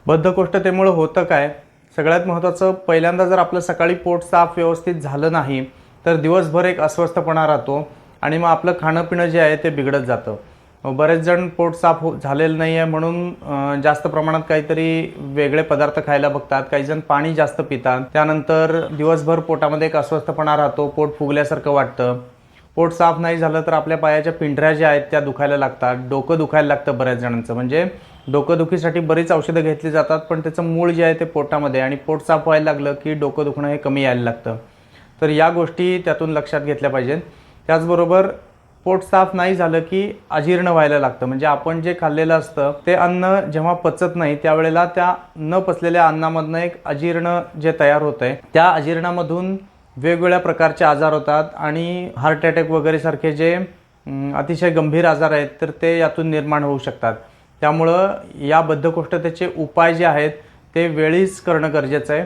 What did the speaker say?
बद्धकोष्ठतेमुळे होतं काय, सगळ्यात महत्त्वाचं पहिल्यांदा जर आपलं सकाळी पोट साफ व्यवस्थित झालं नाही तर दिवसभर एक अस्वस्थपणा राहतो आणि मग आपलं खाणं-पिणं जे आहे ते बिघडत जातं. बरेच जण पोट साफ झालेलं नाही आहे म्हणून जास्त प्रमाणात काहीतरी वेगळे पदार्थ खायला बघतात. काही जण पाणी जास्त पितात. त्यानंतर दिवसभर पोटामध्ये एक अस्वस्थपणा राहतो, पोट फुगल्यासारखं वाटतं. पोट साफ नाही झालं तर आपल्या पायाच्या पिंढऱ्या ज्या आहेत त्या दुखायला लागतात, डोकं दुखायला लागतं बऱ्याच जणांचं. म्हणजे डोकंदुखीसाठी बरीच औषधं घेतली जातात, पण त्याचं मूळ जे आहे ते पोटामध्ये आणि पोट साफ व्हायला लागलं की डोकं दुखणं हे कमी यायला लागतं. तर या गोष्टी त्यातून लक्षात घेतल्या पाहिजेत. त्याचबरोबर पोट साफ नाही झालं की अजीर्ण व्हायला लागतं. म्हणजे आपण जे खाल्लेलं असतं ते अन्न जेव्हा पचत नाही त्यावेळेला त्या न पचलेल्या अन्नामधनं एक अजीर्ण जे तयार होतंय, त्या अजीर्णामधून वेगवेगळ्या प्रकारचे आजार होतात आणि हार्ट अटॅक वगैरे सारखे जे अतिशय गंभीर आजार आहेत तर ते यातून निर्माण होऊ शकतात. त्यामुळं या बद्धकोष्ठतेचे उपाय जे आहेत ते वेळीच करणं गरजेचं आहे.